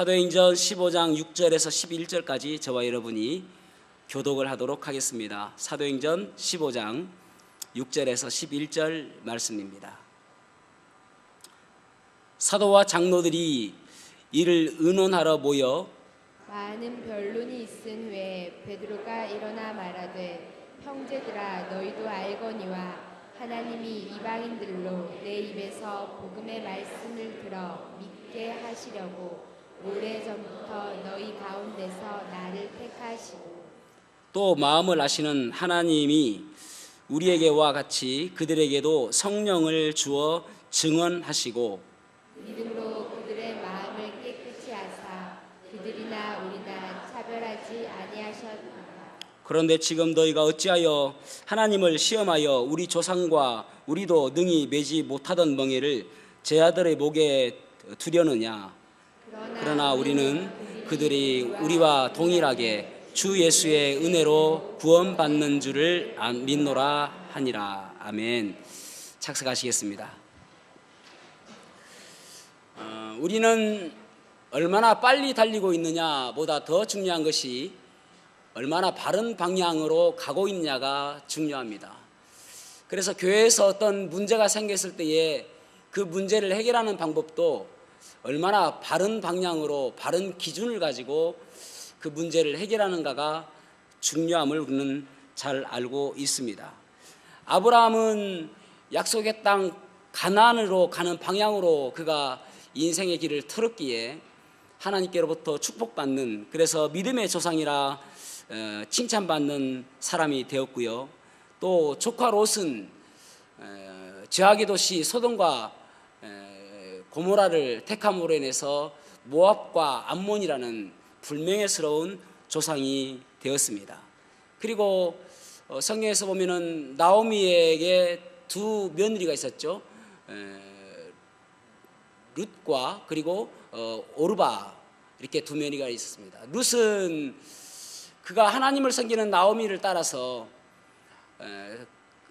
사도행전 15장 6절에서 11절까지 저와 여러분이 교독을 하도록 하겠습니다. 사도행전 15장 6절에서 11절 말씀입니다. 사도와 장로들이 이를 의논하러 모여 많은 변론이 있은 후에 베드로가 일어나 말하되, 형제들아, 너희도 알거니와 하나님이 이방인들로 내 입에서 복음의 말씀을 들어 믿게 하시려고 오래전부터 너희 가운데서 나를 택하시고 또 마음을 아시는 하나님이 우리에게와 같이 그들에게도 성령을 주어 증언하시고 믿음으로 그들의 마음을 깨끗이 하사 그들이나 우리나 차별하지 아니하셨다. 그런데 지금 너희가 어찌하여 하나님을 시험하여 우리 조상과 우리도 능히 매지 못하던 멍에를 제 아들의 목에 두려느냐. 그러나 우리는 그들이 우리와 동일하게 주 예수의 은혜로 구원받는 줄을 믿노라 하니라. 아멘. 착석하시겠습니다. 우리는 얼마나 빨리 달리고 있느냐보다 더 중요한 것이 얼마나 바른 방향으로 가고 있느냐가 중요합니다. 그래서 교회에서 어떤 문제가 생겼을 때에 그 문제를 해결하는 방법도 얼마나 바른 방향으로 바른 기준을 가지고 그 문제를 해결하는가가 중요함을 우리는 잘 알고 있습니다. 아브라함은 약속의 땅 가나안으로 가는 방향으로 그가 인생의 길을 틀었기에 하나님께로부터 축복받는, 그래서 믿음의 조상이라 칭찬받는 사람이 되었고요. 또 조카 롯은 죄악의 도시 소돔과 고모라를 택함으로 인해서 모압과 암몬이라는 불명예스러운 조상이 되었습니다. 그리고 성경에서 보면은 나오미에게 두 며느리가 있었죠. 룻과 그리고 오르바, 이렇게 두 며느리가 있었습니다. 룻은 그가 하나님을 섬기는 나오미를 따라서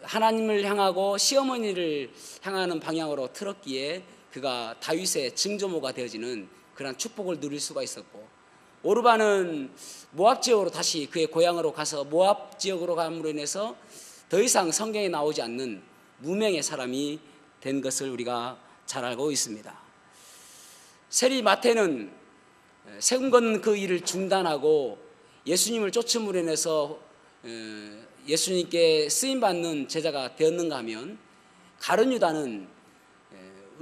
하나님을 향하고 시어머니를 향하는 방향으로 틀었기에 그가 다윗의 증조모가 되어지는 그런 축복을 누릴 수가 있었고, 오르바는 모압 지역으로 다시 그의 고향으로 가서 모압 지역으로 감으로 인해서 더 이상 성경에 나오지 않는 무명의 사람이 된 것을 우리가 잘 알고 있습니다. 세리 마태는 세금 걷는 그 일을 중단하고 예수님을 쫓음으로 인해서 예수님께 쓰임받는 제자가 되었는가 하면, 가룟 유다는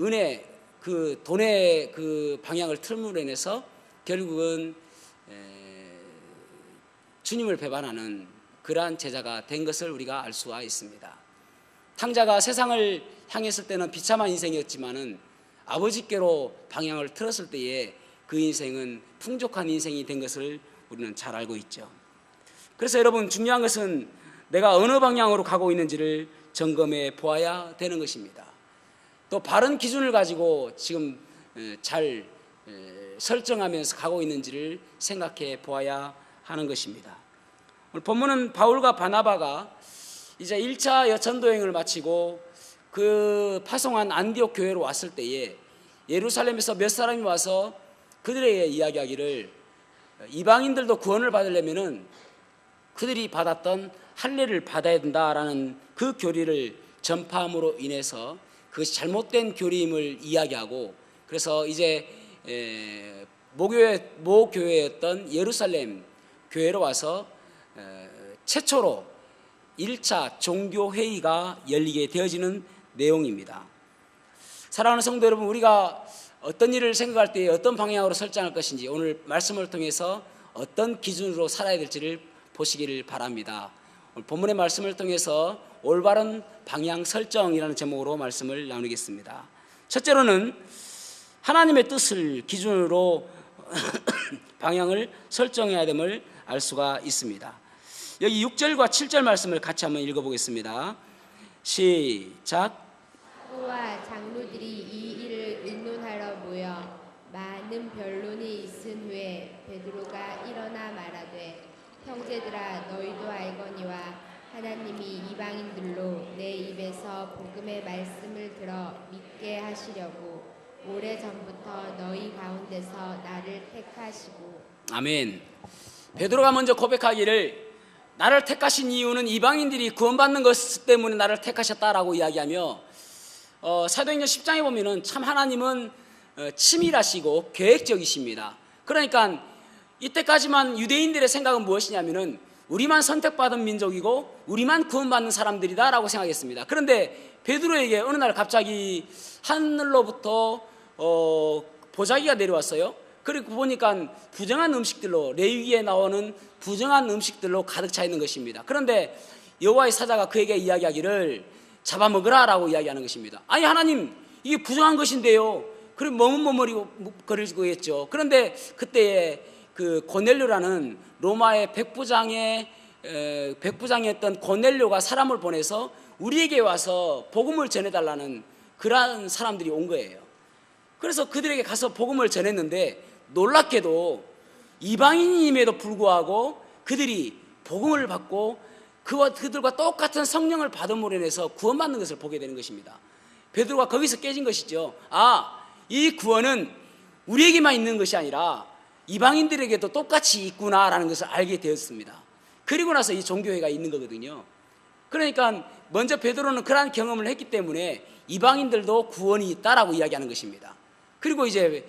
은혜, 그 돈의 그 방향을 틀므로 인해서 결국은 주님을 배반하는 그러한 제자가 된 것을 우리가 알 수가 있습니다. 탕자가 세상을 향했을 때는 비참한 인생이었지만은 아버지께로 방향을 틀었을 때에 그 인생은 풍족한 인생이 된 것을 우리는 잘 알고 있죠. 그래서 여러분, 중요한 것은 내가 어느 방향으로 가고 있는지를 점검해 보아야 되는 것입니다. 또 바른 기준을 가지고 지금 잘 설정하면서 가고 있는지를 생각해 보아야 하는 것입니다. 오늘 본문은 바울과 바나바가 이제 1차 전도여행을 마치고 그 파송한 안디옥 교회로 왔을 때에 예루살렘에서 몇 사람이 와서 그들에게 이야기하기를, 이방인들도 구원을 받으려면은 그들이 받았던 할례를 받아야 된다라는 그 교리를 전파함으로 인해서 그것이 잘못된 교리임을 이야기하고, 그래서 이제 모교회였던 예루살렘 교회로 와서 최초로 1차 종교회의가 열리게 되어지는 내용입니다. 사랑하는 성도 여러분, 우리가 어떤 일을 생각할 때 어떤 방향으로 설정할 것인지 오늘 말씀을 통해서 어떤 기준으로 살아야 될지를 보시기를 바랍니다. 오늘 본문의 말씀을 통해서 올바른 방향 설정이라는 제목으로 말씀을 나누겠습니다. 첫째로는 하나님의 뜻을 기준으로 방향을 설정해야 됨을 알 수가 있습니다. 여기 6절과 7절 말씀을 같이 한번 읽어보겠습니다. 시작. 사도와 장로들이 이 일을 의논하러 모여 많은 변론이 있은 후에 베드로가 일어나 말하되, 형제들아, 너희도 알거니와 하나님이 이방인들로 내 입에서 복음의 말씀을 들어 믿게 하시려고 오래전부터 너희 가운데서 나를 택하시고. 아멘. 베드로가 먼저 고백하기를 나를 택하신 이유는 이방인들이 구원받는 것 때문에 나를 택하셨다라고 이야기하며 사도행전 10장에 보면은 참 하나님은 치밀하시고 계획적이십니다. 그러니까 이때까지만 유대인들의 생각은 무엇이냐면은 우리만 선택받은 민족이고 우리만 구원받는 사람들이다라고 생각했습니다. 그런데 베드로에게 어느 날 갑자기 하늘로부터 보자기가 내려왔어요. 그리고 보니까 부정한 음식들로, 레위기에 나오는 부정한 음식들로 가득 차 있는 것입니다. 그런데 여호와의 사자가 그에게 이야기하기를 잡아먹으라라고 이야기하는 것입니다. 아니 하나님, 이게 부정한 것인데요. 그럼 머뭇머뭇거리고 했죠. 그런데 그때에 그 고넬료라는 로마의 백부장이었던 고넬료가 사람을 보내서 우리에게 와서 복음을 전해달라는 그러한 사람들이 온 거예요. 그래서 그들에게 가서 복음을 전했는데 놀랍게도 이방인임에도 불구하고 그들이 복음을 받고 그들과 똑같은 성령을 받음으로 인해서 구원받는 것을 보게 되는 것입니다. 베드로가 거기서 깨진 것이죠. 이 구원은 우리에게만 있는 것이 아니라 이방인들에게도 똑같이 있구나라는 것을 알게 되었습니다. 그리고 나서 이 종교회가 있는 거거든요. 그러니까 먼저 베드로는 그러한 경험을 했기 때문에 이방인들도 구원이 있다라고 이야기하는 것입니다. 그리고 이제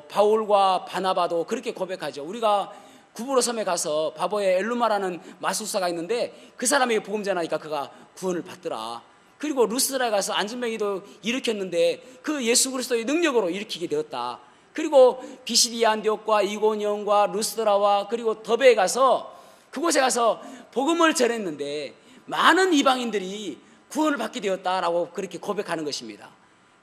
바울과 바나바도 그렇게 고백하죠. 우리가 구브로 섬에 가서 바보의 엘루마라는 마술사가 있는데 그 사람에게 복음 전하니까 그가 구원을 받더라. 그리고 루스드라에 가서 안진뱅이도 일으켰는데 그 예수 그리스도의 능력으로 일으키게 되었다. 그리고 비시디아 안디옥과 이고니온과 루스드라와 그리고 더베에 가서 그곳에 가서 복음을 전했는데 많은 이방인들이 구원을 받게 되었다라고 그렇게 고백하는 것입니다.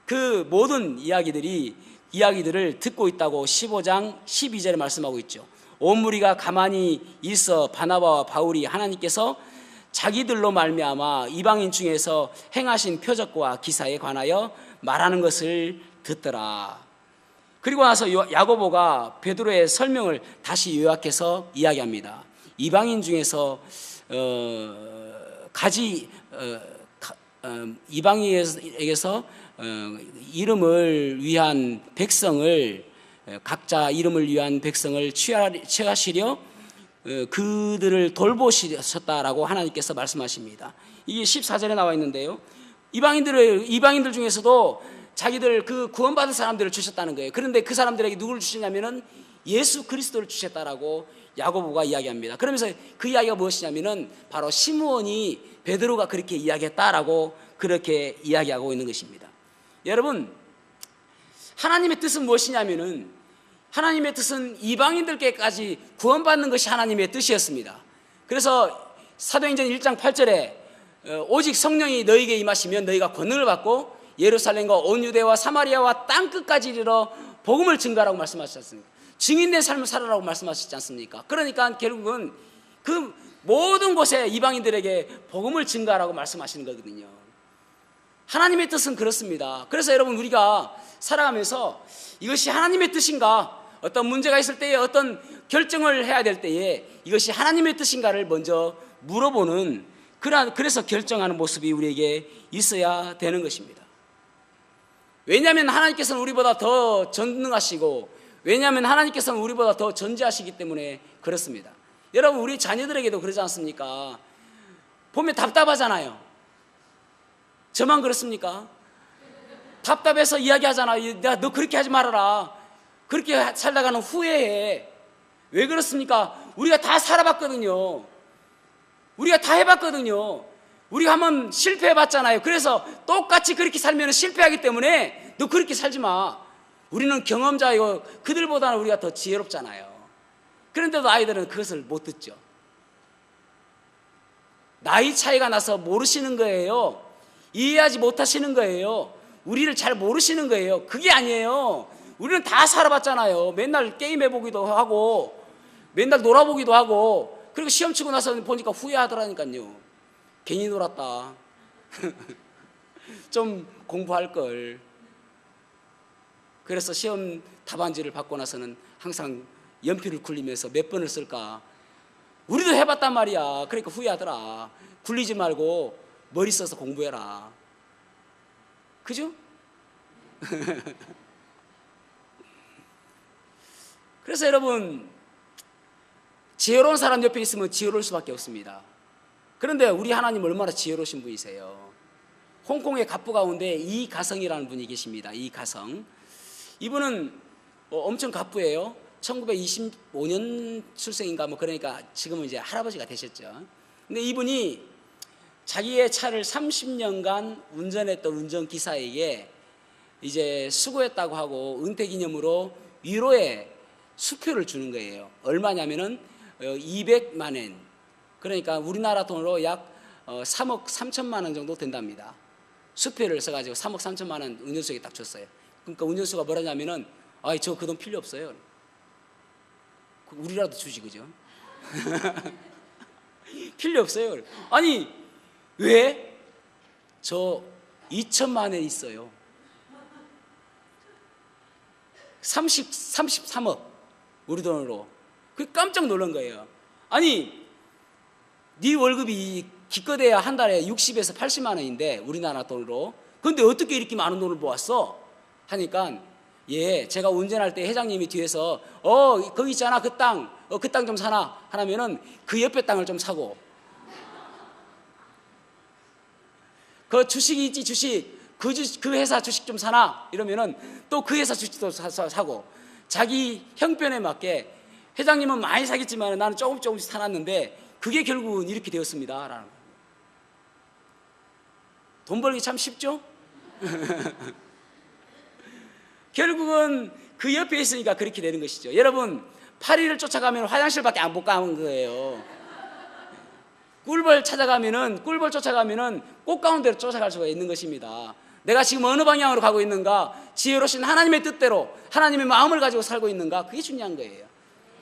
그 모든 이야기들을 듣고 있다고 15장 12절에 말씀하고 있죠. 온 무리가 가만히 있어 바나바와 바울이 하나님께서 자기들로 말미암아 이방인 중에서 행하신 표적과 기사에 관하여 말하는 것을 듣더라. 그리고 나서 야고보가 베드로의 설명을 다시 요약해서 이야기합니다. 이방인 중에서 이방인에게서 이름을 위한 백성을 각자 이름을 위한 백성을 취하시려 그들을 돌보셨다라고 하나님께서 말씀하십니다. 이게 14절에 나와 있는데요. 이방인들 중에서도 자기들 그 구원받은 사람들을 주셨다는 거예요. 그런데 그 사람들에게 누구를 주시냐면은 예수 그리스도를 주셨다라고 야고보가 이야기합니다. 그러면서 그 이야기가 무엇이냐면은 바로 시므온이 베드로가 그렇게 이야기했다라고 그렇게 이야기하고 있는 것입니다. 여러분, 하나님의 뜻은 무엇이냐면은 하나님의 뜻은 이방인들께까지 구원받는 것이 하나님의 뜻이었습니다. 그래서 사도행전 1장 8절에 오직 성령이 너희에게 임하시면 너희가 권능을 받고 예루살렘과 온 유대와 사마리아와 땅끝까지 이르러 복음을 증거하라고 말씀하셨지 않습니까? 증인된 삶을 살아라고 말씀하셨지 않습니까? 그러니까 결국은 그 모든 곳에 이방인들에게 복음을 증거하라고 말씀하시는 거거든요. 하나님의 뜻은 그렇습니다. 그래서 여러분, 우리가 살아가면서 이것이 하나님의 뜻인가, 어떤 문제가 있을 때에 어떤 결정을 해야 될 때에 이것이 하나님의 뜻인가를 먼저 물어보는, 그래서 결정하는 모습이 우리에게 있어야 되는 것입니다. 왜냐하면 하나님께서는 우리보다 더 전능하시고, 왜냐하면 하나님께서는 우리보다 더 전지하시기 때문에 그렇습니다. 여러분, 우리 자녀들에게도 그러지 않습니까? 보면 답답하잖아요. 저만 그렇습니까? 답답해서 이야기하잖아요. 너 그렇게 하지 말아라. 그렇게 살다가는 후회해. 왜 그렇습니까? 우리가 다 살아봤거든요. 우리가 다 해봤거든요. 우리가 한번 실패해봤잖아요. 그래서 똑같이 그렇게 살면 실패하기 때문에 너 그렇게 살지 마. 우리는 경험자이고 그들보다는 우리가 더 지혜롭잖아요. 그런데도 아이들은 그것을 못 듣죠. 나이 차이가 나서 모르시는 거예요. 이해하지 못하시는 거예요. 우리를 잘 모르시는 거예요. 그게 아니에요. 우리는 다 살아봤잖아요. 맨날 게임해보기도 하고 맨날 놀아보기도 하고, 그리고 시험 치고 나서 보니까 후회하더라니까요. 괜히 놀았다. 좀 공부할 걸. 그래서 시험 답안지를 받고 나서는 항상 연필을 굴리면서 몇 번을 쓸까. 우리도 해봤단 말이야. 그러니까 후회하더라. 굴리지 말고 머리 써서 공부해라. 그죠? 그래서 여러분, 지혜로운 사람 옆에 있으면 지혜로울 수밖에 없습니다. 그런데 우리 하나님 얼마나 지혜로우신 분이세요. 홍콩의 갑부 가운데 이가성이라는 분이 계십니다. 이가성. 이분은 엄청 갑부예요. 1925년 출생인가 그러니까 지금은 이제 할아버지가 되셨죠. 근데 이분이 자기의 차를 30년간 운전했던 운전기사에게 이제 수고했다고 하고 은퇴 기념으로 위로의 수표를 주는 거예요. 얼마냐면은 200만 엔. 그러니까 우리나라 돈으로 약 3억 3천만 원 정도 된답니다. 수표를 써가지고 3억 3천만 원 운전수에게 딱 줬어요. 그러니까 운전수가 뭐라냐면은 저 그 돈 필요 없어요. 우리라도 주지, 그죠? 필요 없어요. 아니, 왜? 저 2천만 원 있어요. 33억 우리 돈으로. 그 깜짝 놀란 거예요. 아니, 네 월급이 기껏해야 한 달에 60에서 80만 원인데 우리나라 돈으로. 근데 어떻게 이렇게 많은 돈을 모았어? 하니까 제가 운전할 때 회장님이 뒤에서 거기 있잖아 그 땅, 그 땅 좀 사나 하면은 그 옆에 땅을 좀 사고, 그 주식이 있지 주식, 그 회사 주식 좀 사나 이러면은 또 그 회사 주식도 사고, 자기 형편에 맞게 회장님은 많이 사겠지만 나는 조금씩 사놨는데 그게 결국은 이렇게 되었습니다 라는 거예요. 돈 벌기 참 쉽죠? 결국은 그 옆에 있으니까 그렇게 되는 것이죠. 여러분, 파리를 쫓아가면 화장실밖에 안 못 가는 거예요. 꿀벌 쫓아가면은 꽃 가운데로 쫓아갈 수가 있는 것입니다. 내가 지금 어느 방향으로 가고 있는가, 지혜로우신 하나님의 뜻대로 하나님의 마음을 가지고 살고 있는가, 그게 중요한 거예요.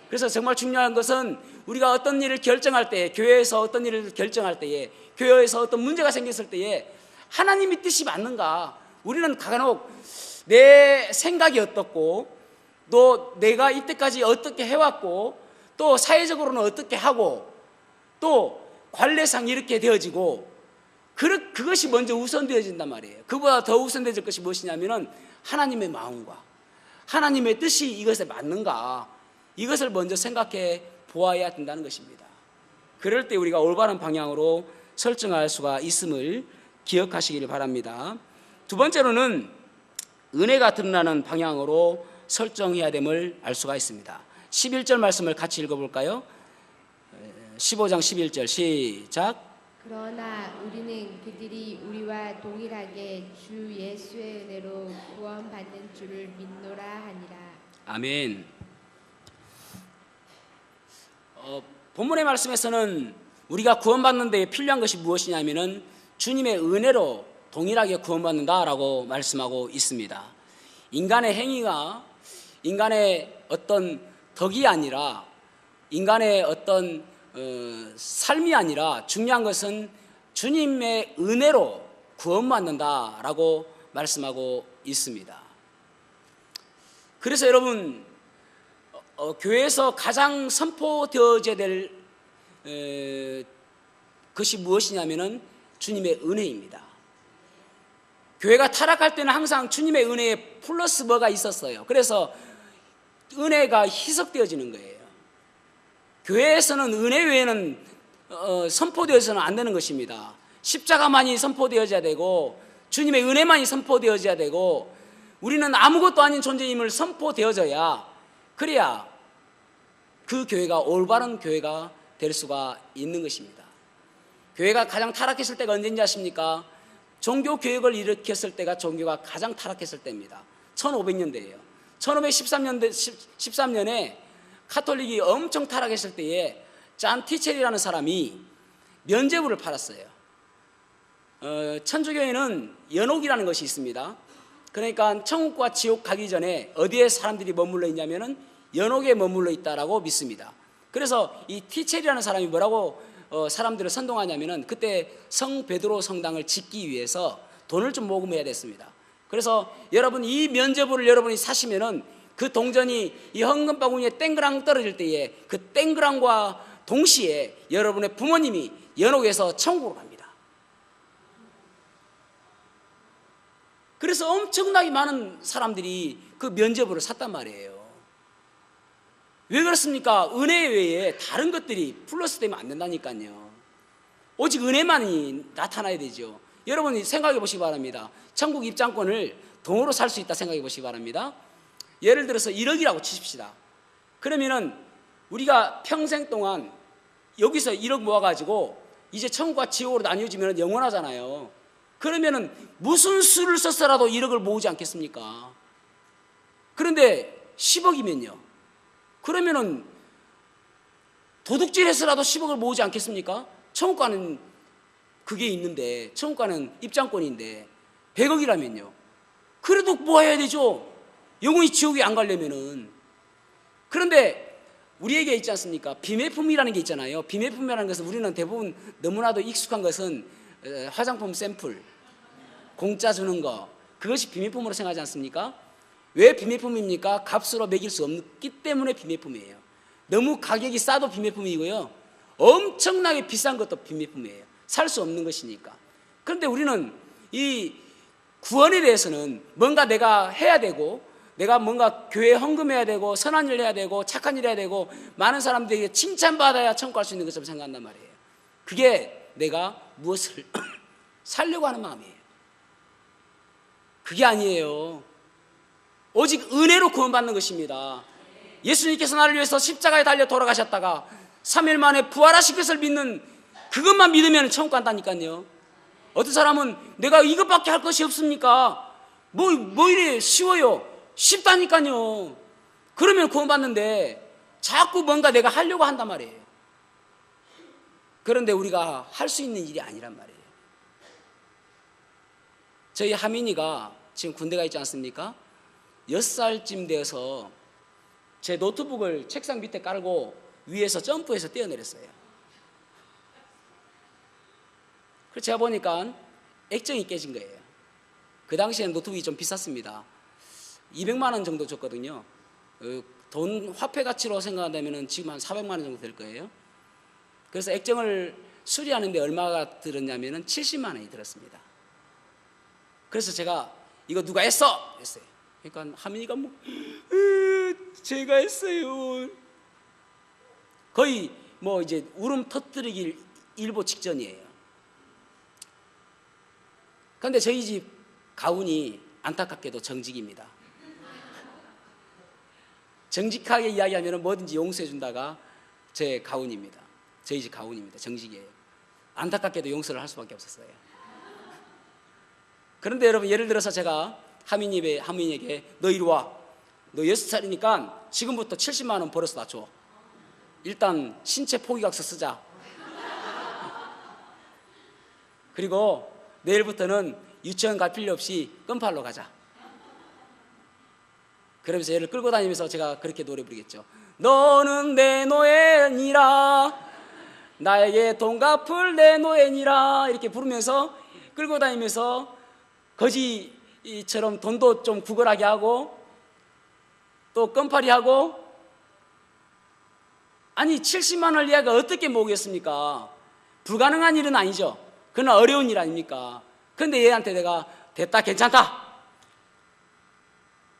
그래서 정말 중요한 것은 우리가 어떤 일을 결정할 때, 교회에서 어떤 일을 결정할 때에, 교회에서 어떤 문제가 생겼을 때에 하나님의 뜻이 맞는가. 우리는 간혹 내 생각이 어떻고, 또 내가 이때까지 어떻게 해왔고, 또 사회적으로는 어떻게 하고, 또 관례상 이렇게 되어지고, 그것이 먼저 우선되어진단 말이에요. 그보다 더 우선되어질 것이 무엇이냐면은 하나님의 마음과 하나님의 뜻이 이것에 맞는가, 이것을 먼저 생각해 보아야 된다는 것입니다. 그럴 때 우리가 올바른 방향으로 설정할 수가 있음을 기억하시기를 바랍니다. 두 번째로는 은혜가 드러나는 방향으로 설정해야 됨을 알 수가 있습니다. 11절 말씀을 같이 읽어볼까요? 15장 11절 시작. 그러나 우리는 그들이 우리와 동일하게 주 예수의 은혜로 구원받는 줄을 믿노라 하니라. 아멘. 본문의 말씀에서는 우리가 구원받는 데 필요한 것이 무엇이냐면은 주님의 은혜로 동일하게 구원받는다라고 말씀하고 있습니다. 인간의 행위가 인간의 어떤 덕이 아니라, 인간의 어떤 삶이 아니라, 중요한 것은 주님의 은혜로 구원받는다라고 말씀하고 있습니다. 그래서 여러분, 교회에서 가장 선포되어져야 될 것이 무엇이냐면은 주님의 은혜입니다. 교회가 타락할 때는 항상 주님의 은혜에 플러스 뭐가 있었어요. 그래서 은혜가 희석되어지는 거예요. 교회에서는 은혜 외에는 선포되어서는 안 되는 것입니다. 십자가만이 선포되어져야 되고, 주님의 은혜만이 선포되어져야 되고, 우리는 아무것도 아닌 존재임을 선포되어져야, 그래야 그 교회가 올바른 교회가 될 수가 있는 것입니다. 교회가 가장 타락했을 때가 언제인지 아십니까? 종교개혁을 일으켰을 때가 종교가 가장 타락했을 때입니다. 1500년대예요. 1513년에 카톨릭이 엄청 타락했을 때에 잔 티첼이라는 사람이 면죄부를 팔았어요. 천주교에는 연옥이라는 것이 있습니다. 그러니까 천국과 지옥 가기 전에 어디에 사람들이 머물러 있냐면은 연옥에 머물러 있다라고 믿습니다. 그래서 이 티첼이라는 사람이 뭐라고 사람들을 선동하냐면은, 그때 성 베드로 성당을 짓기 위해서 돈을 좀 모금해야 됐습니다. 그래서 여러분, 이 면죄부를 여러분이 사시면은 그 동전이 이 헌금 바구니에 땡그랑 떨어질 때에 그 땡그랑과 동시에 여러분의 부모님이 연옥에서 천국으로 갑니다. 그래서 엄청나게 많은 사람들이 그 면죄부를 샀단 말이에요. 왜 그렇습니까? 은혜 외에 다른 것들이 플러스 되면 안 된다니까요. 오직 은혜만이 나타나야 되죠. 여러분이 생각해 보시기 바랍니다. 천국 입장권을 돈으로 살 수 있다 생각해 보시기 바랍니다. 예를 들어서 1억이라고 치십시다. 그러면은 우리가 평생 동안 여기서 1억 모아가지고 이제 천국과 지옥으로 나뉘어지면 영원하잖아요. 그러면은 무슨 수를 썼어라도 1억을 모으지 않겠습니까? 그런데 10억이면요. 그러면은 도둑질 해서라도 10억을 모으지 않겠습니까? 천국과는 그게 있는데, 천국과는 입장권인데 100억이라면요. 그래도 모아야 되죠. 영원히 지옥에 안 가려면은. 그런데 우리에게 있지 않습니까? 비매품이라는 게 있잖아요. 비매품이라는 것은 우리는 대부분 너무나도 익숙한 것은 화장품 샘플, 공짜 주는 거, 그것이 비매품으로 생각하지 않습니까? 왜 비매품입니까? 값으로 매길 수 없기 때문에 비매품이에요. 너무 가격이 싸도 비매품이고요, 엄청나게 비싼 것도 비매품이에요. 살 수 없는 것이니까. 그런데 우리는 이 구원에 대해서는 뭔가 내가 해야 되고, 내가 뭔가 교회에 헌금해야 되고, 선한 일 해야 되고, 착한 일 해야 되고, 많은 사람들에게 칭찬받아야 천국 갈 수 있는 것처럼 생각한단 말이에요. 그게 내가 무엇을 살려고 하는 마음이에요. 그게 아니에요. 오직 은혜로 구원받는 것입니다. 예수님께서 나를 위해서 십자가에 달려 돌아가셨다가 3일 만에 부활하신 것을 믿는, 그것만 믿으면 천국 간다니까요. 어떤 사람은 내가 이것밖에 할 것이 없습니까? 뭐 이래 쉬워요. 쉽다니까요. 그러면 구원받는데 자꾸 뭔가 내가 하려고 한단 말이에요. 그런데 우리가 할 수 있는 일이 아니란 말이에요. 저희 하민이가 지금 군대가 있지 않습니까? 6살쯤 되어서 제 노트북을 책상 밑에 깔고 위에서 점프해서 뛰어내렸어요. 그래서 제가 보니까 액정이 깨진 거예요. 그 당시에는 노트북이 좀 비쌌습니다. 200만 원 정도 줬거든요. 돈 화폐 가치로 생각한다면 지금 한 400만 원 정도 될 거예요. 그래서 액정을 수리하는데 얼마가 들었냐면 70만 원이 들었습니다. 그래서 제가 이거 누가 했어? 했어요. 그러니까 하민이가 제가 했어요. 거의 이제 울음 터뜨리기 일보 직전이에요. 그런데 저희 집 가훈이 안타깝게도 정직입니다. 정직하게 이야기하면 뭐든지 용서해 준다가 제 가훈입니다. 저희 집 가훈입니다. 정직이에요. 안타깝게도 용서를 할 수밖에 없었어요. 그런데 여러분, 예를 들어서 제가 하민이에게 너 이리 와. 너 6살이니까 지금부터 70만 원 벌어서 다 줘. 일단 신체 포기각서 쓰자. 그리고 내일부터는 유치원 갈 필요 없이 끈팔로 가자. 그러면서 얘를 끌고 다니면서 제가 그렇게 노래 부르겠죠. 너는 내 노예니라, 나에게 돈 갚을 내 노예니라, 이렇게 부르면서 끌고 다니면서 거지처럼 돈도 좀 구걸하게 하고 또 껌파리 하고. 아니 70만 원 이하가 어떻게 모으겠습니까? 불가능한 일은 아니죠. 그러나 어려운 일 아닙니까? 그런데 얘한테 내가 됐다, 괜찮다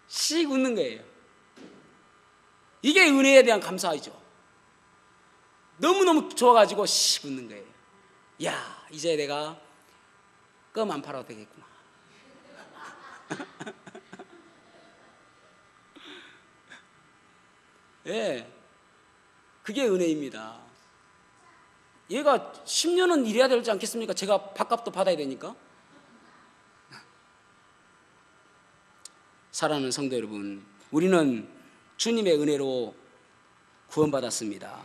씩 웃는 거예요. 이게 은혜에 대한 감사이죠. 너무너무 좋아가지고 씩 웃는 거예요. 야, 이제 내가 껌 안 팔아도 되겠구나. 예, 그게 은혜입니다. 얘가 10년은 일해야 되지 않겠습니까? 제가 밥값도 받아야 되니까. 사랑하는 성도 여러분, 우리는 주님의 은혜로 구원받았습니다.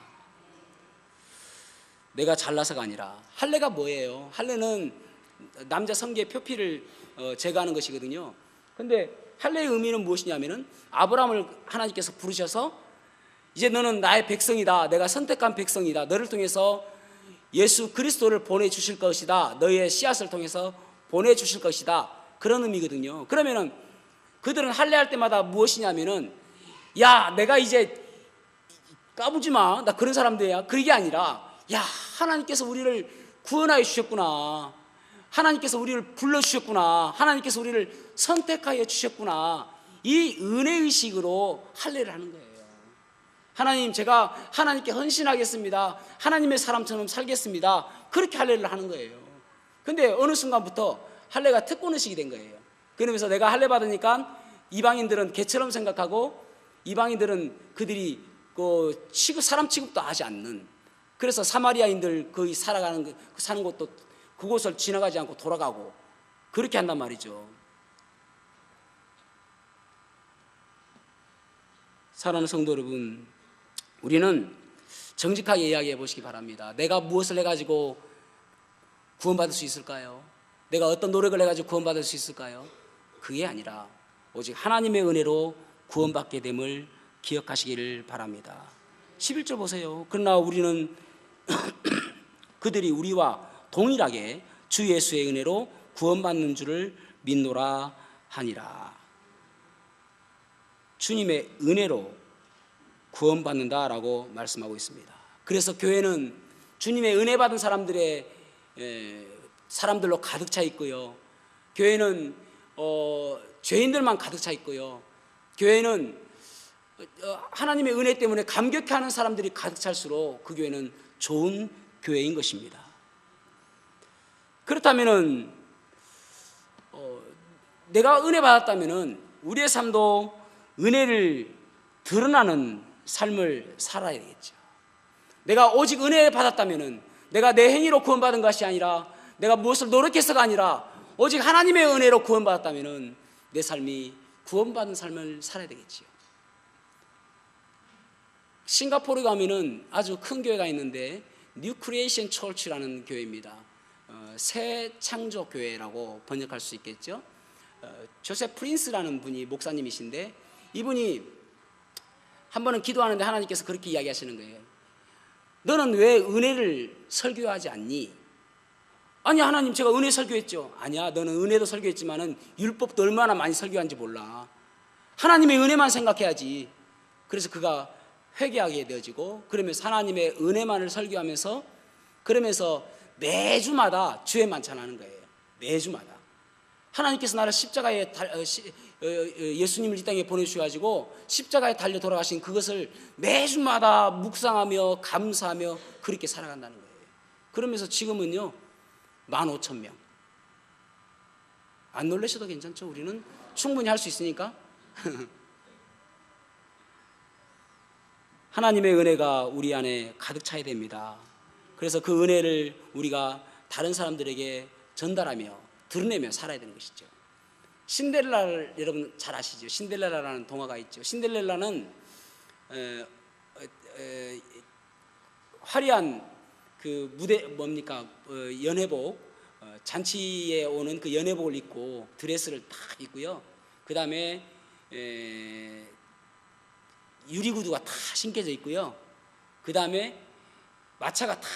내가 잘나서가 아니라. 할례가 뭐예요? 할례는 남자 성기의 표피를 제거하는 것이거든요. 근데 할례의 의미는 무엇이냐면은 아브라함을 하나님께서 부르셔서 이제 너는 나의 백성이다, 내가 선택한 백성이다, 너를 통해서 예수 그리스도를 보내주실 것이다, 너의 씨앗을 통해서 보내주실 것이다, 그런 의미거든요. 그러면은 그들은 할례할 때마다 무엇이냐면은, 야, 내가 이제 까부지 마, 나 그런 사람들이야, 그게 아니라, 야, 하나님께서 우리를 구원하여 주셨구나, 하나님께서 우리를 불러주셨구나, 하나님께서 우리를 선택하여 주셨구나, 이 은혜의식으로 할례를 하는 거예요. 하나님, 제가 하나님께 헌신하겠습니다. 하나님의 사람처럼 살겠습니다. 그렇게 할례를 하는 거예요. 근데 어느 순간부터 할례가 특권의식이 된 거예요. 그러면서 내가 할례 받으니까 이방인들은 개처럼 생각하고, 이방인들은 그들이 그 사람 취급도 하지 않는, 그래서 사마리아인들 거기 사는 곳도 그곳을 지나가지 않고 돌아가고 그렇게 한단 말이죠. 사랑하는 성도 여러분, 우리는 정직하게 이야기해 보시기 바랍니다. 내가 무엇을 해가지고 구원받을 수 있을까요? 내가 어떤 노력을 해가지고 구원받을 수 있을까요? 그게 아니라 오직 하나님의 은혜로 구원받게 됨을 기억하시기를 바랍니다. 11절 보세요. 그러나 우리는 그들이 우리와 동일하게 주 예수의 은혜로 구원받는 줄을 믿노라 하니라. 주님의 은혜로 구원받는다라고 말씀하고 있습니다. 그래서 교회는 주님의 은혜 받은 사람들로 가득 차 있고요. 교회는 죄인들만 가득 차 있고요. 교회는 하나님의 은혜 때문에 감격해하는 사람들이 가득 찰수록 그 교회는 좋은 교회인 것입니다. 그렇다면은 내가 은혜 받았다면은 우리의 삶도 은혜를 드러나는 삶을 살아야 되겠죠. 내가 오직 은혜 받았다면은 내가 내 행위로 구원받은 것이 아니라, 내가 무엇을 노력해서가 아니라 오직 하나님의 은혜로 구원받았다면은 내 삶이 구원받은 삶을 살아야 되겠지요. 싱가포르에 가면은 아주 큰 교회가 있는데 뉴 크리에이션 처치라는 교회입니다. 새 창조 교회라고 번역할 수 있겠죠. 조셉 프린스라는 분이 목사님이신데, 이분이 한 번은 기도하는데 하나님께서 그렇게 이야기하시는 거예요. 너는 왜 은혜를 설교하지 않니? 아니, 하나님, 제가 은혜 설교했죠. 아니야, 너는 은혜도 설교했지만은 율법도 얼마나 많이 설교한지 몰라. 하나님의 은혜만 생각해야지. 그래서 그가 회개하게 되어지고, 그러면서 하나님의 은혜만을 설교하면서, 그러면서 매주마다 주의 만찬하는 거예요. 매주마다 하나님께서 나를 십자가에 예수님을 이 땅에 보내주셔가지고 십자가에 달려 돌아가신 그것을 매주마다 묵상하며 감사하며 그렇게 살아간다는 거예요. 그러면서 지금은요 15,000명. 안 놀라셔도 괜찮죠? 우리는 충분히 할 수 있으니까. 하나님의 은혜가 우리 안에 가득 차야 됩니다. 그래서 그 은혜를 우리가 다른 사람들에게 전달하며 드러내며 살아야 되는 것이죠. 신데렐라를 여러분 잘 아시죠? 신데렐라라는 동화가 있죠. 신데렐라는 화려한 그 무대 뭡니까? 연회복, 잔치에 오는 그 연회복을 입고 드레스를 딱 입고요. 그 다음에 유리구두가 다 신겨져 있고요. 그 다음에 마차가 탁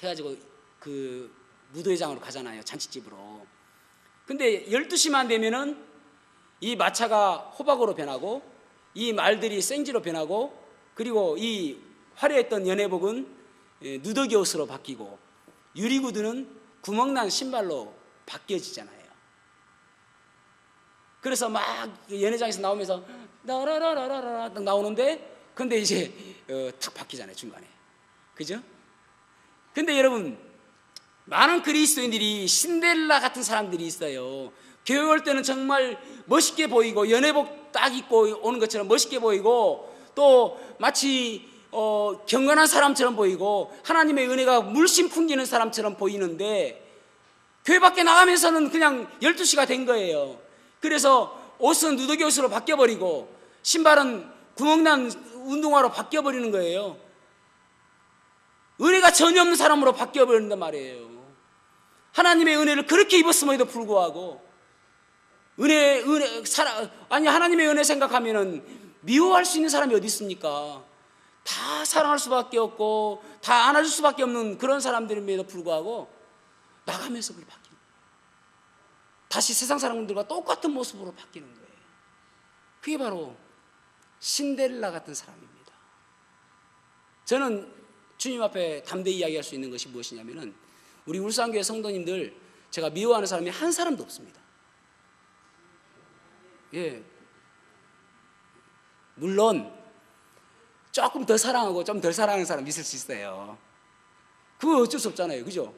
해가지고 그 무도회장으로 가잖아요. 잔치집으로. 근데 12시만 되면은 이 마차가 호박으로 변하고 이 말들이 생지로 변하고, 그리고 이 화려했던 연회복은 누더기 옷으로 바뀌고 유리구두는 구멍난 신발로 바뀌어지잖아요. 그래서 막 연회장에서 나오면서 나라라라라라 딱 나오는데, 근데 이제 탁 바뀌잖아요, 중간에. 그죠? 근데 여러분, 많은 그리스도인들이 신데렐라 같은 사람들이 있어요. 교회 올 때는 정말 멋있게 보이고 연회복 딱 입고 오는 것처럼 멋있게 보이고, 또 마치 경건한 사람처럼 보이고 하나님의 은혜가 물씬 풍기는 사람처럼 보이는데, 교회 밖에 나가면서는 그냥 12시가 된 거예요. 그래서 옷은 누더기 옷으로 바뀌어버리고 신발은 구멍난 운동화로 바뀌어버리는 거예요. 은혜가 전혀 없는 사람으로 바뀌어버린단 말이에요. 하나님의 은혜를 그렇게 입었음에도 불구하고 하나님의 은혜 생각하면은 미워할 수 있는 사람이 어디 있습니까? 다 사랑할 수밖에 없고 다 안아줄 수밖에 없는 그런 사람들임에도 불구하고 나가면서 그렇게 바뀌는 거예요. 다시 세상 사람들과 똑같은 모습으로 바뀌는 거예요. 그게 바로 신데렐라 같은 사람입니다. 저는 주님 앞에 담대히 이야기할 수 있는 것이 무엇이냐면은, 우리 울산교회 성도님들 제가 미워하는 사람이 한 사람도 없습니다. 예. 물론 조금 더 사랑하고 좀 덜 사랑하는 사람 있을 수 있어요. 그거 어쩔 수 없잖아요. 그죠?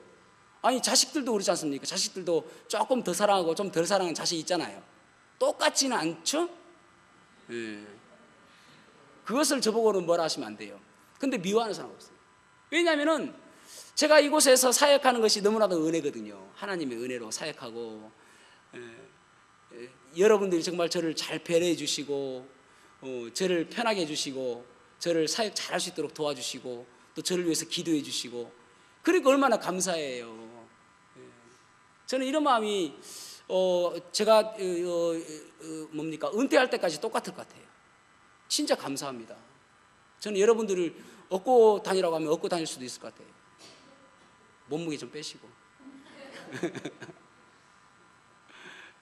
아니 자식들도 그렇지 않습니까? 자식들도 조금 더 사랑하고 좀 덜 사랑하는 자식 있잖아요. 똑같지는 않죠? 예. 그것을 저보고는 뭐라 하시면 안 돼요. 근데 미워하는 사람 없어요. 왜냐하면은 제가 이곳에서 사역하는 것이 너무나도 은혜거든요. 하나님의 은혜로 사역하고, 여러분들이 정말 저를 잘 배려해 주시고, 저를 편하게 해주시고, 저를 사역 잘할 수 있도록 도와주시고, 또 저를 위해서 기도해 주시고, 그러니까 얼마나 감사해요. 저는 이런 마음이 제가 뭡니까 은퇴할 때까지 똑같을 것 같아요. 진짜 감사합니다. 저는 여러분들을 업고 다니라고 하면 업고 다닐 수도 있을 것 같아요. 몸무게 좀 빼시고.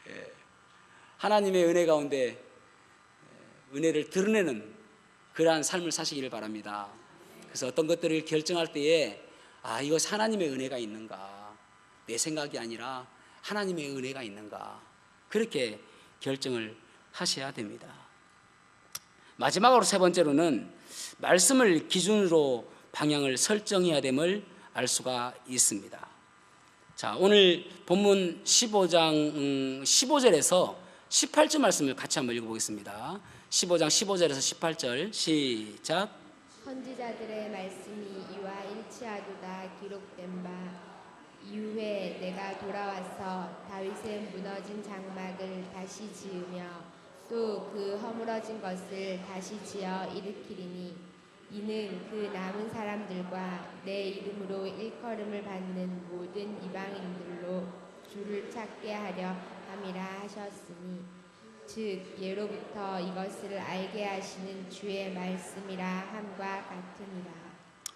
예. 하나님의 은혜 가운데 은혜를 드러내는 그러한 삶을 사시기를 바랍니다. 그래서 어떤 것들을 결정할 때에 이것이 하나님의 은혜가 있는가, 내 생각이 아니라 하나님의 은혜가 있는가, 그렇게 결정을 하셔야 됩니다. 마지막으로 세 번째로는 말씀을 기준으로 방향을 설정해야 됨을 알 수가 있습니다. 자, 오늘 본문 15장 15절에서 18절 말씀을 같이 한번 읽어보겠습니다. 15장 15절에서 18절 시작. 선지자들의 말씀이 이와 일치하도다 기록된 바 이후에 내가 돌아와서 다윗의 무너진 장막을 다시 지으며 또 그 허물어진 것을 다시 지어 일으키리니 이는 그 남은 사람들과 내 이름으로 일컬음을 받는 모든 이방인들로 주를 찾게 하려 함이라 하셨으니 즉 예로부터 이것을 알게 하시는 주의 말씀이라 함과 같으니라.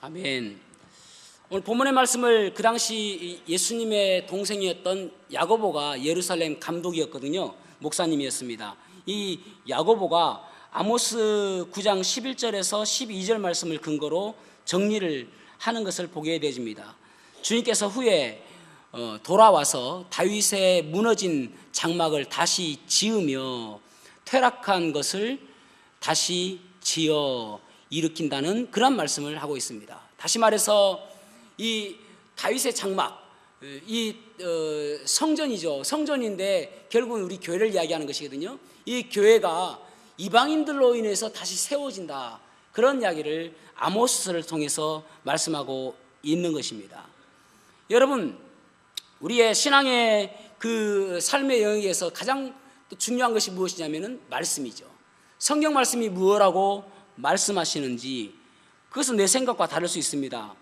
아멘. 오늘 본문의 말씀을 그 당시 예수님의 동생이었던 야고보가 예루살렘 감독이었거든요. 목사님이었습니다. 이 야고보가 아모스 9장 11절에서 12절 말씀을 근거로 정리를 하는 것을 보게 되집니다. 주님께서 후에 돌아와서 다윗의 무너진 장막을 다시 지으며 퇴락한 것을 다시 지어 일으킨다는 그런 말씀을 하고 있습니다. 다시 말해서 이 다윗의 장막, 이 성전이죠. 성전인데 결국은 우리 교회를 이야기하는 것이거든요. 이 교회가 이방인들로 인해서 다시 세워진다, 그런 이야기를 아모스를 통해서 말씀하고 있는 것입니다. 여러분, 우리의 신앙의 그 삶의 영역에서 가장 중요한 것이 무엇이냐면은 말씀이죠. 성경 말씀이 무엇라고 말씀하시는지, 그것은 내 생각과 다를 수 있습니다.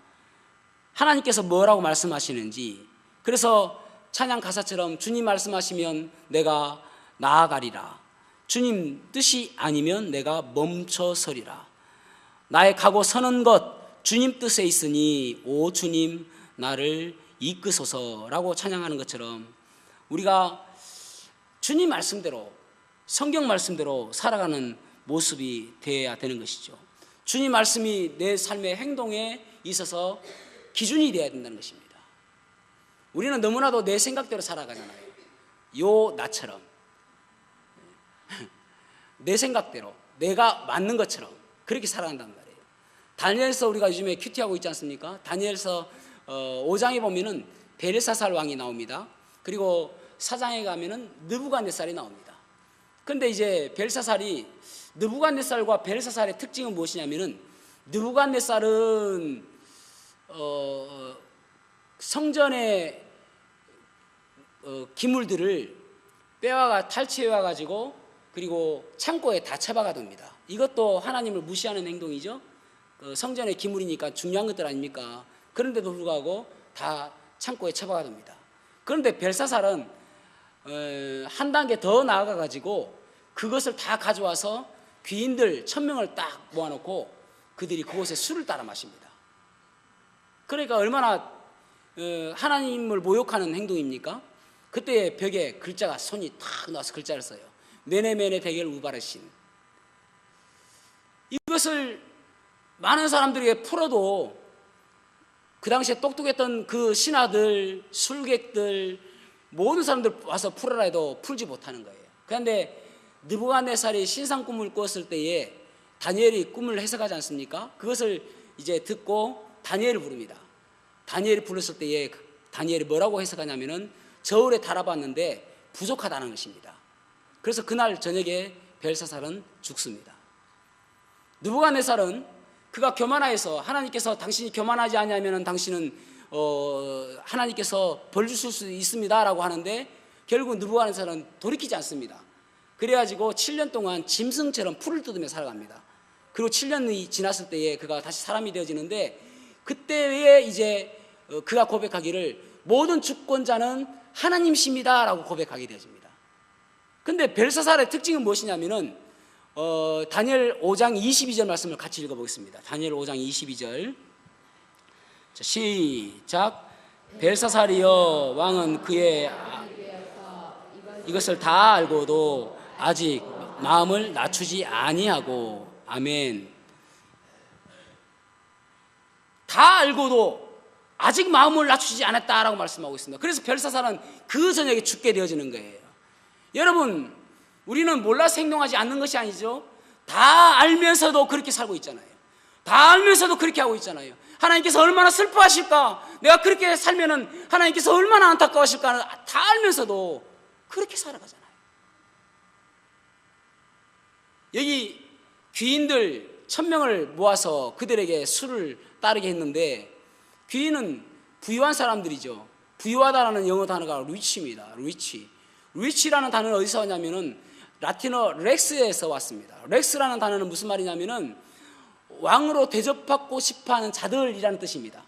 하나님께서 뭐라고 말씀하시는지. 그래서 찬양 가사처럼 주님 말씀하시면 내가 나아가리라, 주님 뜻이 아니면 내가 멈춰서리라, 나의 가고 서는 것 주님 뜻에 있으니 오 주님 나를 이끄소서라고 찬양하는 것처럼 우리가 주님 말씀대로, 성경 말씀대로 살아가는 모습이 되어야 되는 것이죠. 주님 말씀이 내 삶의 행동에 있어서 기준이 되어야 된다는 것입니다. 우리는 너무나도 내 생각대로 살아가잖아요. 나처럼 내 생각대로 내가 맞는 것처럼 그렇게 살아간단 말이에요. 다니엘서 우리가 요즘에 큐티하고 있지 않습니까? 다니엘서 5장에 보면은 벨사살 왕이 나옵니다. 그리고 4장에 가면은 느부갓네살이 나옵니다. 근데 이제 벨사살이, 느부갓네살과 벨사살의 특징은 무엇이냐면은 느부갓네살은 성전의 기물들을 빼와가 탈취해와 가지고 그리고 창고에 다 처박아 둡니다. 이것도 하나님을 무시하는 행동이죠. 성전의 기물이니까 중요한 것들 아닙니까? 그런데도 불구하고 다 창고에 처박아 둡니다. 그런데 벨사살은 한 단계 더 나아가 가지고 그것을 다 가져와서 귀인들 1000명을 딱 모아놓고 그들이 그곳에 술을 따라 마십니다. 그러니까 얼마나 하나님을 모욕하는 행동입니까? 그때 벽에 글자가, 손이 탁 나와서 글자를 써요. 메네메네 대겔 우바르신. 이것을 많은 사람들에게 풀어도 그 당시에 똑똑했던 그 신하들, 술객들, 모든 사람들 와서 풀어라 해도 풀지 못하는 거예요. 그런데 느부갓네살이 신상 꿈을 꾸었을 때에 다니엘이 꿈을 해석하지 않습니까? 그것을 이제 듣고 다니엘을 부릅니다. 다니엘이 불렀을 때에 다니엘이 뭐라고 해석하냐면은 저울에 달아봤는데 부족하다는 것입니다. 그래서 그날 저녁에 벨사살은 죽습니다. 느부갓네살은 그가 교만하여서 하나님께서 당신이 교만하지 않냐면은 당신은 하나님께서 벌 주실 수 있습니다라고 하는데 결국 느부갓네살은 돌이키지 않습니다. 그래가지고 7년 동안 짐승처럼 풀을 뜯으며 살아갑니다. 그리고 7년이 지났을 때에 그가 다시 사람이 되어지는데 그때에 이제 그가 고백하기를 모든 주권자는 하나님이십니다라고 고백하게 되어집니다. 근데 벨사살의 특징은 무엇이냐면은 다니엘 5장 22절 말씀을 같이 읽어보겠습니다. 다니엘 5장 22절. 자, 시작. 벨사살이여 왕은 그의 이것을 다 알고도 아직 마음을 낮추지 아니하고. 아멘. 다 알고도 아직 마음을 낮추지 않았다라고 말씀하고 있습니다. 그래서 벨사살은 그 저녁에 죽게 되어지는 거예요. 여러분, 우리는 몰라서 행동하지 않는 것이 아니죠. 다 알면서도 그렇게 살고 있잖아요. 다 알면서도 그렇게 하고 있잖아요. 하나님께서 얼마나 슬퍼하실까, 내가 그렇게 살면은 하나님께서 얼마나 안타까워하실까 다 알면서도 그렇게 살아가잖아요. 여기 귀인들 1000명을 모아서 그들에게 술을 따르게 했는데 귀인은 부유한 사람들이죠. 부유하다라는 영어 단어가 리치입니다. 리치라는 단어는 어디서 왔냐면은 라틴어 렉스에서 왔습니다. 렉스라는 단어는 무슨 말이냐면은 왕으로 대접받고 싶어하는 자들이라는 뜻입니다.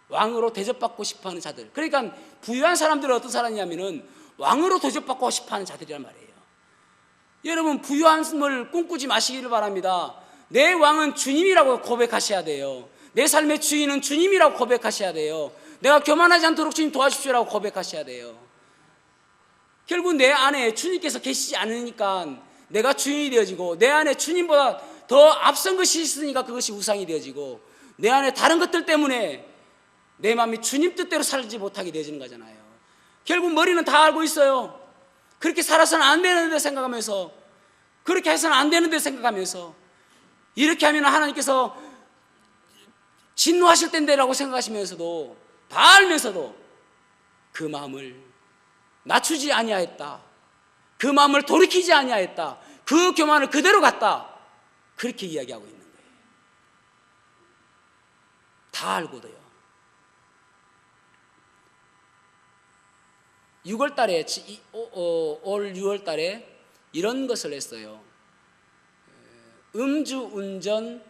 왕으로 대접받고 싶어하는 자들. 그러니까 부유한 사람들은 어떤 사람이냐면은 왕으로 대접받고 싶어하는 자들이란 말이에요. 여러분, 부유함을 꿈꾸지 마시기를 바랍니다. 내 왕은 주님이라고 고백하셔야 돼요. 내 삶의 주인은 주님이라고 고백하셔야 돼요. 내가 교만하지 않도록 주님 도와주십시오라고 고백하셔야 돼요. 결국 내 안에 주님께서 계시지 않으니까 내가 주인이 되어지고, 내 안에 주님보다 더 앞선 것이 있으니까 그것이 우상이 되어지고, 내 안에 다른 것들 때문에 내 마음이 주님 뜻대로 살지 못하게 되어지는 거잖아요. 결국 머리는 다 알고 있어요. 그렇게 살아서는 안 되는데 생각하면서, 그렇게 해서는 안 되는데 생각하면서, 이렇게 하면 하나님께서 진노하실 텐데라고 생각하시면서도, 다 알면서도 그 마음을 낮추지 아니하였다, 그 마음을 돌이키지 아니하였다, 그 교만을 그대로 갔다, 그렇게 이야기하고 있는 거예요. 다 알고도요. 6월달에 올 6월달에 이런 것을 했어요. 음주운전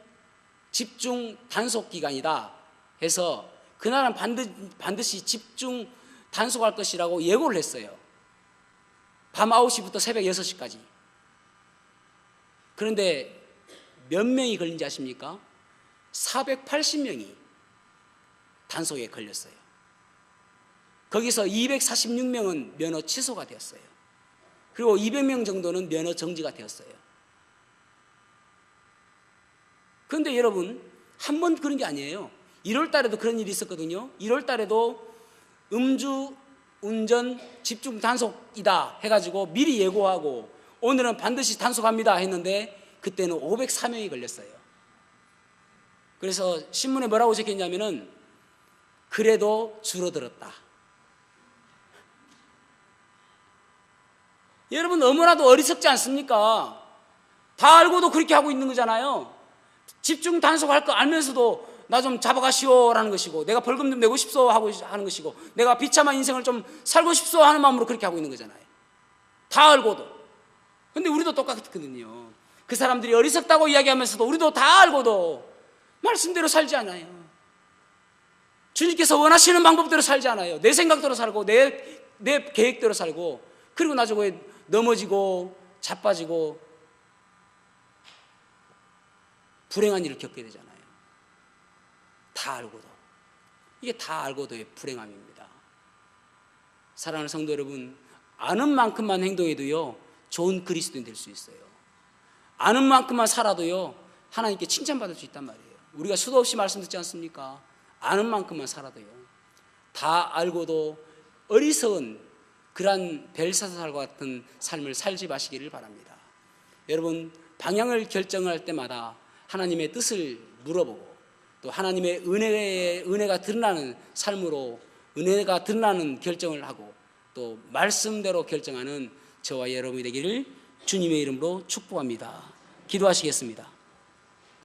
집중 단속 기간이다 해서 그날은 반드시 집중 단속할 것이라고 예고를 했어요. 밤 9시부터 새벽 6시까지. 그런데 몇 명이 걸린지 아십니까? 480명이 단속에 걸렸어요. 거기서 246명은 면허 취소가 되었어요. 그리고 200명 정도는 면허 정지가 되었어요. 그런데 여러분, 한 번 그런 게 아니에요. 1월 달에도 그런 일이 있었거든요. 1월 달에도 음주 운전 집중 단속이다 해가지고 미리 예고하고 오늘은 반드시 단속합니다 했는데 그때는 504명이 걸렸어요. 그래서 신문에 뭐라고 적혔냐면은 그래도 줄어들었다. 여러분, 너무나도 어리석지 않습니까? 다 알고도 그렇게 하고 있는 거잖아요. 집중 단속할 거 알면서도 나 좀 잡아가시오라는 것이고, 내가 벌금 좀 내고 싶소 하고 하는 것이고, 내가 비참한 인생을 좀 살고 싶소 하는 마음으로 그렇게 하고 있는 거잖아요. 다 알고도. 근데 우리도 똑같거든요. 그 사람들이 어리석다고 이야기하면서도 우리도 다 알고도 말씀대로 살지 않아요. 주님께서 원하시는 방법대로 살지 않아요. 내 생각대로 살고 내 계획대로 살고, 그리고 나중에 넘어지고 자빠지고 불행한 일을 겪게 되잖아요. 다 알고도. 이게 다 알고도의 불행함입니다. 사랑하는 성도 여러분, 아는 만큼만 행동해도요 좋은 그리스도인 될 수 있어요. 아는 만큼만 살아도요 하나님께 칭찬받을 수 있단 말이에요. 우리가 수도 없이 말씀 듣지 않습니까? 아는 만큼만 살아도요. 다 알고도 어리석은 그러한 벨사살과 같은 삶을 살지 마시기를 바랍니다. 여러분, 방향을 결정할 때마다 하나님의 뜻을 물어보고 또 하나님의 은혜가 드러나는 삶으로 은혜가 드러나는 결정을 하고 또 말씀대로 결정하는 저와 여러분이 되기를 주님의 이름으로 축복합니다. 기도하시겠습니다.